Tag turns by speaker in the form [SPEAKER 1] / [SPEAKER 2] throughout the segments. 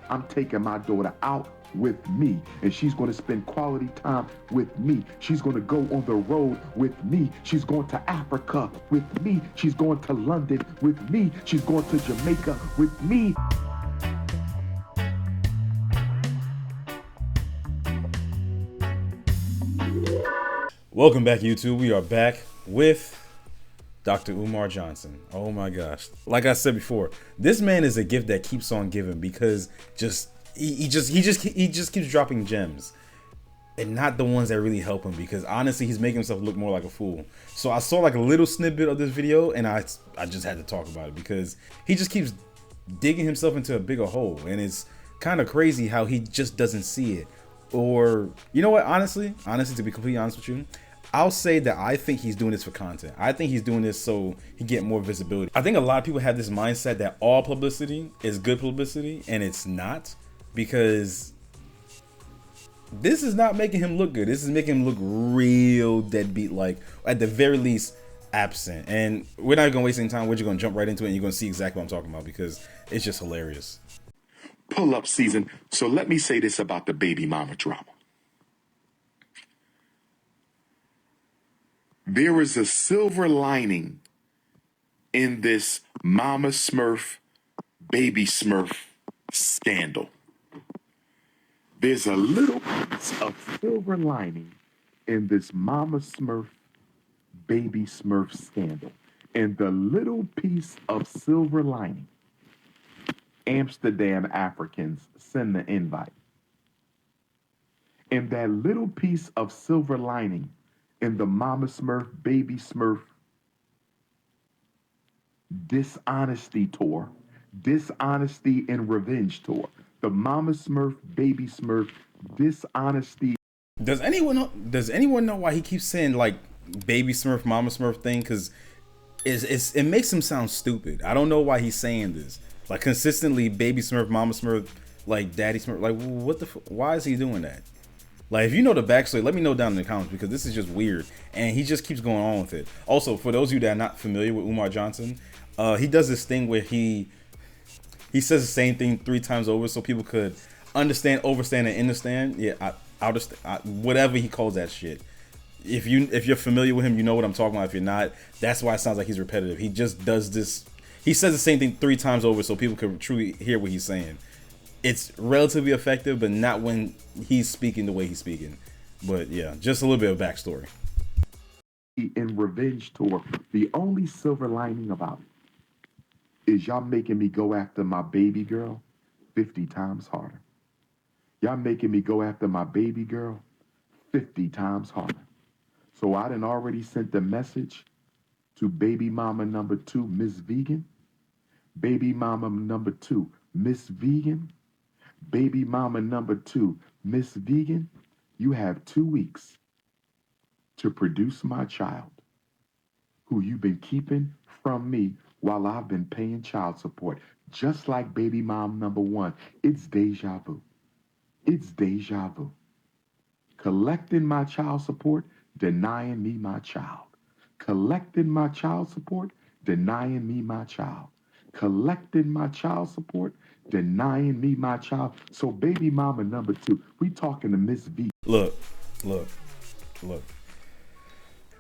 [SPEAKER 1] I'm taking my daughter out with me, and she's going to spend quality time with me. She's going to go on the road with me. She's going to Africa with me. She's going to London with me. She's going to Jamaica with me.
[SPEAKER 2] Welcome back, YouTube. We are back with Dr. Umar Johnson. Oh my gosh. Like I said before, this man is a gift that keeps on giving because he just keeps dropping gems. And not the ones that really help him, because honestly he's making himself look more like a fool. So I saw like a little snippet of this video and I just had to talk about it because he just keeps digging himself into a bigger hole, and it's kind of crazy how he just doesn't see it. Or you know what, honestly to be completely honest with you, I'll say that I think he's doing this for content. I think he's doing this so he get more visibility. I think a lot of people have this mindset that all publicity is good publicity, and it's not, because this is not making him look good. This is making him look real deadbeat, like at the very least absent. And we're not gonna waste any time. We're just gonna jump right into it and you're gonna see exactly what I'm talking about, because it's just hilarious.
[SPEAKER 1] Pull-up season. So let me say this about the baby mama drama. There is a silver lining in this Mama Smurf, Baby Smurf scandal. There's a little piece of silver lining in this Mama Smurf, Baby Smurf scandal. And the little piece of silver lining, Amsterdam Africans send the invite. And that little piece of silver lining in the Mama Smurf, Baby Smurf dishonesty tour, dishonesty and revenge tour, the Mama Smurf, Baby Smurf dishonesty.
[SPEAKER 2] Does anyone know why he keeps saying like Baby Smurf, Mama Smurf thing? Because it makes him sound stupid. I don't know why he's saying this. Like consistently, Baby Smurf, Mama Smurf, like Daddy Smurf. Like what the? Why is he doing that? Like, if you know the backstory, let me know down in the comments, because this is just weird, and he just keeps going on with it. Also, for those of you that are not familiar with Umar Johnson, he does this thing where he says the same thing 3 times over so people could understand, overstand, and understand. Yeah, whatever he calls that shit. If you're familiar with him, you know what I'm talking about. If you're not, that's why it sounds like he's repetitive. He just does this. He says the same thing 3 times over so people could truly hear what he's saying. It's relatively effective, but not when he's speaking the way he's speaking. But yeah, just a little bit of backstory.
[SPEAKER 1] In revenge tour, the only silver lining about it is y'all making me go after my baby girl 50 times harder. Y'all making me go after my baby girl 50 times harder. So I done already sent the message to baby mama number 2, Miss Vegan. Baby mama number 2, Miss Vegan. Baby mama number 2, Miss Vegan, you have 2 weeks to produce my child, who you've been keeping from me while I've been paying child support. Just like baby mom number 1, it's deja vu. It's deja vu. Collecting my child support, denying me my child. Collecting my child support, denying me my child. Collecting my child support, denying me my child. So baby mama number 2, we talking to Miss V.
[SPEAKER 2] Look.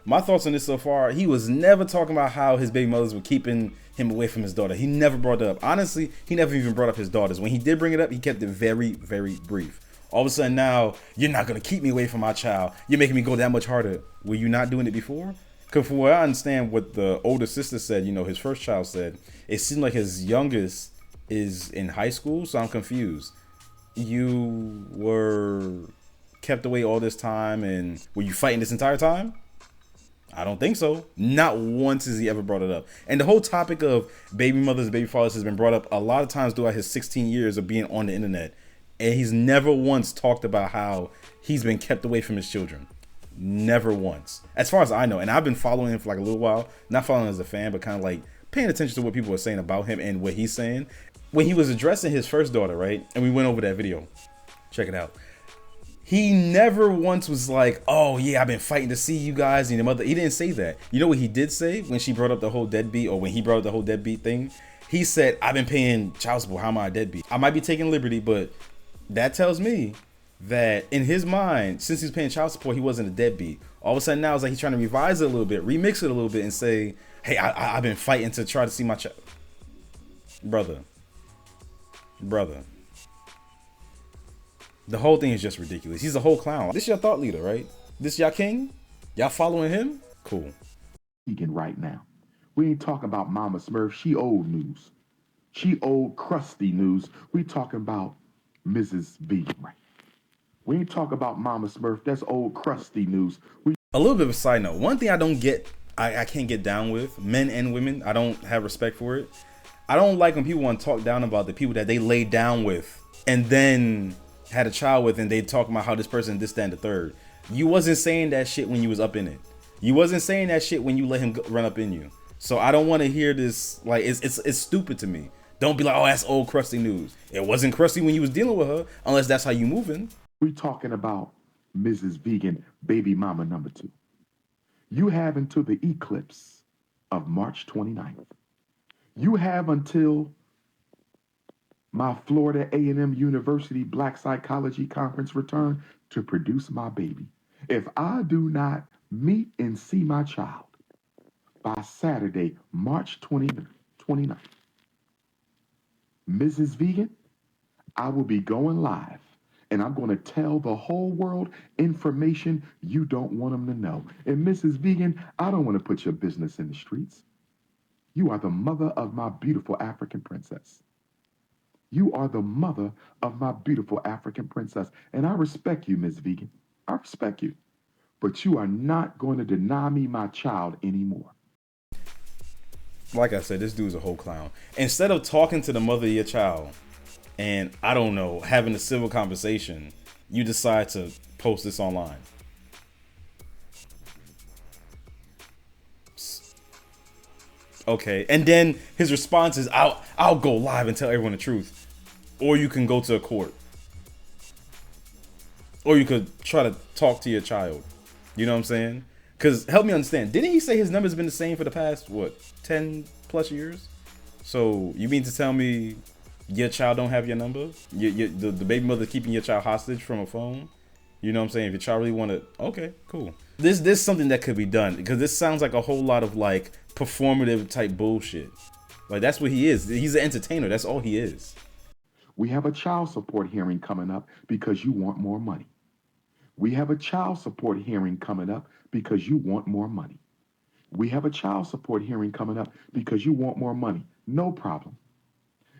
[SPEAKER 2] My thoughts on this so far, he was never talking about how his baby mothers were keeping him away from his daughter. He never brought it up. Honestly, he never even brought up his daughters. When he did bring it up, he kept it very, very brief. All of a sudden now, you're not going to keep me away from my child. You're making me go that much harder. Were you not doing it before? Because from what I understand, what the older sister said, his first child said, it seemed like his youngest is in high school, so I'm confused. You were kept away all this time, and were you fighting this entire time? I don't think so. Not once has he ever brought it up. And the whole topic of baby mothers, baby fathers has been brought up a lot of times throughout his 16 years of being on the internet. And he's never once talked about how he's been kept away from his children. Never once. As far as I know. And I've been following him for like a little while. Not following him as a fan, but kind of like paying attention to what people are saying about him and what he's saying. When he was addressing his first daughter, right? And we went over that video. Check it out. He never once was like, oh yeah, I've been fighting to see you guys and your mother. He didn't say that. You know what he did say when she brought up the whole deadbeat, or when he brought up the whole deadbeat thing? He said, I've been paying child support. How am I a deadbeat? I might be taking liberty, but that tells me that in his mind, since he's paying child support, he wasn't a deadbeat. All of a sudden now it's like he's trying to revise it a little bit, remix it a little bit, and say, hey, I've been fighting to try to see my child. Brother. The whole thing is just ridiculous. He's a whole clown. This your thought leader, right? This y'all king? Y'all following him? Cool.
[SPEAKER 1] Vegan right now. We ain't talking about Mama Smurf. She old news. She old crusty news. We talking about Mrs. Vegan right now. We ain't talking about Mama Smurf. That's old crusty news.
[SPEAKER 2] A little bit of a side note. One thing I don't get, I can't get down with, men and women, I don't have respect for it. I don't like when people want to talk down about the people that they laid down with and then had a child with, and they talk about how this person this, that, and the third. You wasn't saying that shit when you was up in it. You wasn't saying that shit when you let him run up in you. So I don't want to hear this. Like, it's stupid to me. Don't be like, oh, that's old crusty news. It wasn't crusty when you was dealing with her, unless that's how you moving.
[SPEAKER 1] We talking about Mrs. Vegan, baby mama number 2. You have until the eclipse of March 29th. You have until my Florida A&M University Black Psychology Conference return to produce my baby. If I do not meet and see my child by Saturday, March 29th, Mrs. Vegan, I will be going live, and I'm going to tell the whole world information you don't want them to know. And Mrs. Vegan, I don't want to put your business in the streets. You are the mother of my beautiful African princess. You are the mother of my beautiful African princess. And I respect you, Miss Vegan. I respect you. But you are not going to deny me my child anymore.
[SPEAKER 2] Like I said, this dude's a whole clown. Instead of talking to the mother of your child and, I don't know, having a civil conversation, you decide to post this online. Okay, and then his response is, I'll go live and tell everyone the truth. Or you can go to a court. Or you could try to talk to your child. You know what I'm saying? Because, help me understand, didn't he say his number's been the same for the past, 10 plus years? So, you mean to tell me your child don't have your number? The baby mother keeping your child hostage from a phone? You know what I'm saying? If your child really want to, okay, cool. This is something that could be done, because this sounds like a whole lot of, like, performative type bullshit. Like, that's what he is. He's an entertainer. That's all he is.
[SPEAKER 1] We have a child support hearing coming up because you want more money. We have a child support hearing coming up because you want more money. We have a child support hearing coming up because you want more money. No problem.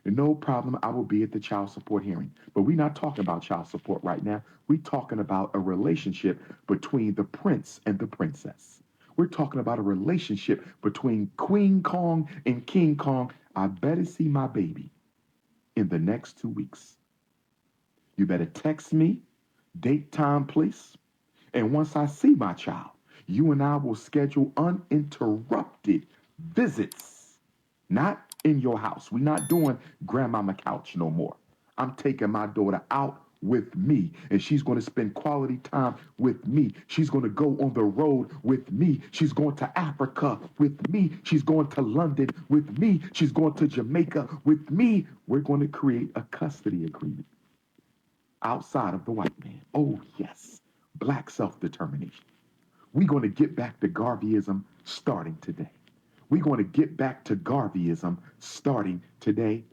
[SPEAKER 1] No problem. I will be at the child support hearing. But we're not talking about child support right now. We're talking about a relationship between the prince and the princess. We're talking about a relationship between Queen Kong and King Kong. I better see my baby in the next 2 weeks. You better text me, date, time, place. And once I see my child, you and I will schedule uninterrupted visits. Not in your house. We're not doing grandmama couch no more. I'm taking my daughter out with me, and she's going to spend quality time with me. She's going to go on the road with me. She's going to Africa with me. She's going to London with me. She's going to Jamaica with me. We're going to create a custody agreement outside of the white man. Oh, yes. Black self-determination. We're going to get back to Garveyism starting today. We're going to get back to Garveyism starting today.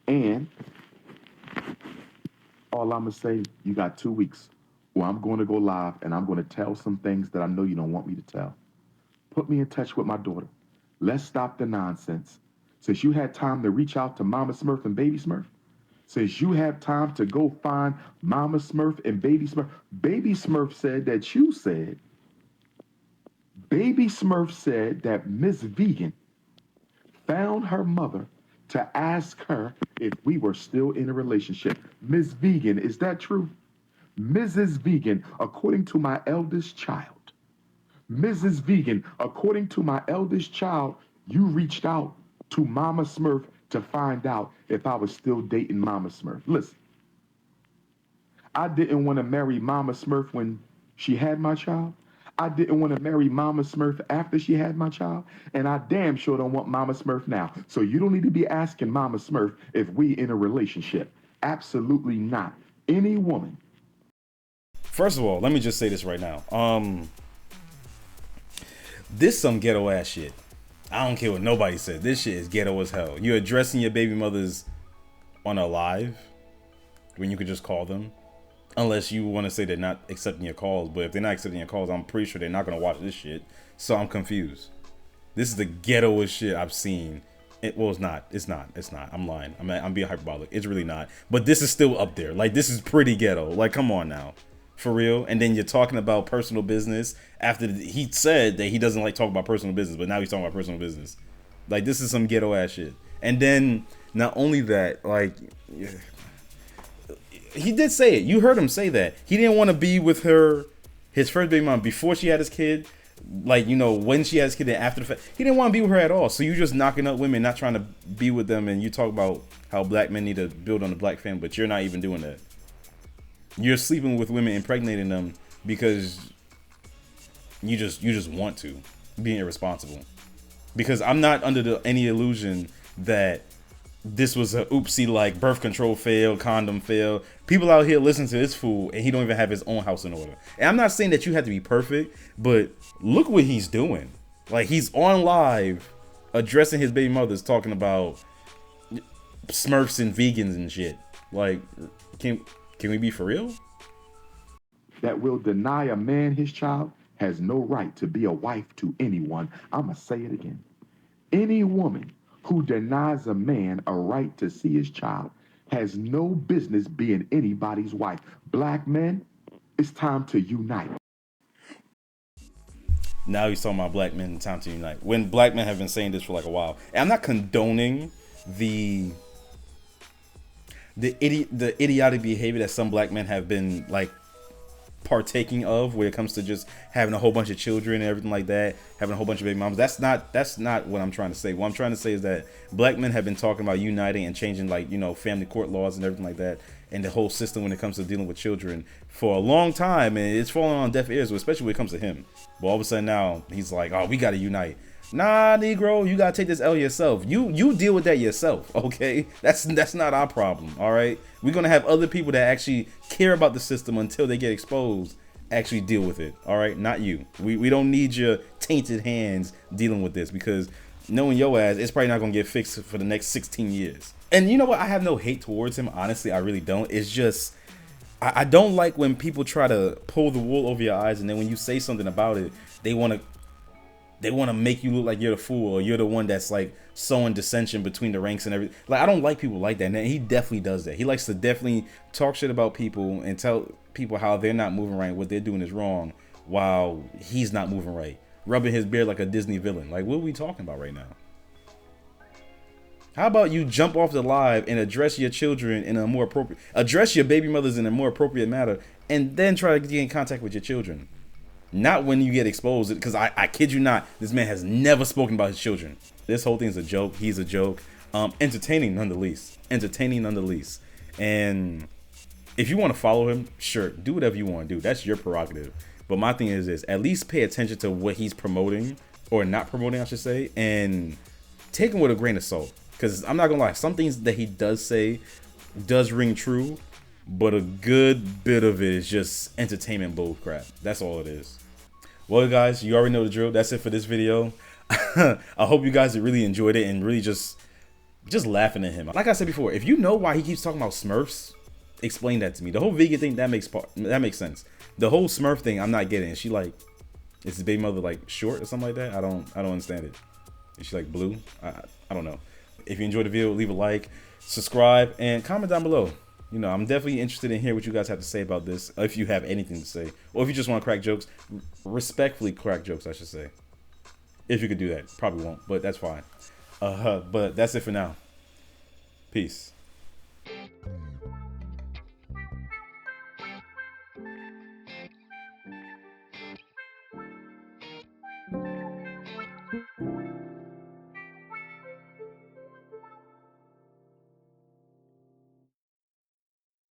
[SPEAKER 1] And all I'm going to say, you got 2 weeks where I'm going to go live and I'm going to tell some things that I know you don't want me to tell. Put me in touch with my daughter. Let's stop the nonsense. Since you had time to reach out to Mama Smurf and Baby Smurf, since you have time to go find Mama Smurf and Baby Smurf, Baby Smurf said that you said, Baby Smurf said that Miss Vegan found her mother to ask her if we were still in a relationship. Miss Vegan, is that true? Mrs. Vegan, according to my eldest child, Mrs. Vegan, according to my eldest child, you reached out to Mama Smurf to find out if I was still dating Mama Smurf. Listen, I didn't want to marry Mama Smurf when she had my child. I didn't want to marry Mama Smurf after she had my child, and I damn sure don't want Mama Smurf now. So you don't need to be asking Mama Smurf if we in a relationship. Absolutely not. Any woman.
[SPEAKER 2] First of all, let me just say this right now. This some ghetto ass shit. I don't care what nobody said. This shit is ghetto as hell. You're addressing your baby mothers on a live when you could just call them. Unless you want to say they're not accepting your calls. But if they're not accepting your calls, I'm pretty sure they're not going to watch this shit. So I'm confused. This is the ghettoest shit I've seen. Well, it's not. It's not. It's not. I'm lying. I'm being hyperbolic. It's really not. But this is still up there. Like, this is pretty ghetto. Like, come on now. For real. And then you're talking about personal business after he said that he doesn't like talking about personal business. But now he's talking about personal business. Like, this is some ghetto ass shit. And then, not only that, like... He did say it. You heard him say that. He didn't want to be with her, his first baby mom, before she had his kid. Like, you know, when she had his kid and after the fact. He didn't want to be with her at all. So you just knocking up women, not trying to be with them. And you talk about how black men need to build on the black family. But you're not even doing that. You're sleeping with women, impregnating them because you just want to. Being irresponsible. Because I'm not under any illusion that this was a oopsie, like birth control failed, condom failed. People out here listen to this fool and he don't even have his own house in order. And I'm not saying that you have to be perfect, but look what he's doing. Like, he's on live addressing his baby mothers, talking about Smurfs and vegans and shit. Like, can we be for real?
[SPEAKER 1] That will deny a man his child has no right to be a wife to anyone. I'ma say it again. Any woman who denies a man a right to see his child has no business being anybody's wife. Black men, it's time to unite.
[SPEAKER 2] Now he's talking about black men, time to unite. When black men have been saying this for like a while. And I'm not condoning the idiotic behavior that some black men have been like partaking of, where it comes to just having a whole bunch of children and everything like that, having a whole bunch of baby moms. That's not what I'm trying to say. What I'm trying to say is that black men have been talking about uniting and changing, like, you know, family court laws and everything like that, and the whole system when it comes to dealing with children for a long time, and it's falling on deaf ears, especially when it comes to him. But all of a sudden now he's like, oh, we gotta unite. Nah, Negro, you gotta take this L yourself. You deal with that yourself, okay? That's not our problem, all right? We're gonna have other people that actually care about the system until they get exposed actually deal with it, all right? Not you. We don't need your tainted hands dealing with this, because knowing your ass, it's probably not gonna get fixed for the next 16 years. And you know what? I have no hate towards him. Honestly, I really don't. It's just, I don't like when people try to pull the wool over your eyes, and then when you say something about it, they want to make you look like you're the fool, or you're the one that's like sowing dissension between the ranks and everything. Like, I don't like people like that. And he definitely does that. He likes to definitely talk shit about people and tell people how they're not moving right, what they're doing is wrong, while he's not moving right, rubbing his beard like a Disney villain. Like, what are we talking about right now? How about you jump off the live and address your children in a more appropriate, address your baby mothers in a more appropriate manner, and then try to get in contact with your children. Not when you get exposed, because I kid you not, this man has never spoken about his children. This whole thing is a joke. He's a joke. Entertaining nonetheless. Entertaining nonetheless. And if you want to follow him, sure, do whatever you want to do. That's your prerogative. But my thing is this: at least pay attention to what he's promoting, or not promoting, I should say, and take him with a grain of salt. Because I'm not gonna lie, some things that he does say does ring true, but a good bit of it is just entertainment bull crap. That's all it is. Well, guys, you already know the drill. That's it for this video. I hope you guys really enjoyed it and really just laughing at him. Like I said before, if you know why he keeps talking about Smurfs, explain that to me. The whole vegan thing, that makes sense. The whole Smurf thing, I'm not getting. Is she like, is his baby mother like short or something like that? I don't understand it. Is she like blue? I don't know. If you enjoyed the video, leave a like, subscribe, and comment down below. You know, I'm definitely interested in hearing what you guys have to say about this, if you have anything to say. Or if you just want to crack jokes, respectfully crack jokes, I should say. If you could do that. Probably won't, but that's fine. But that's it for now. Peace.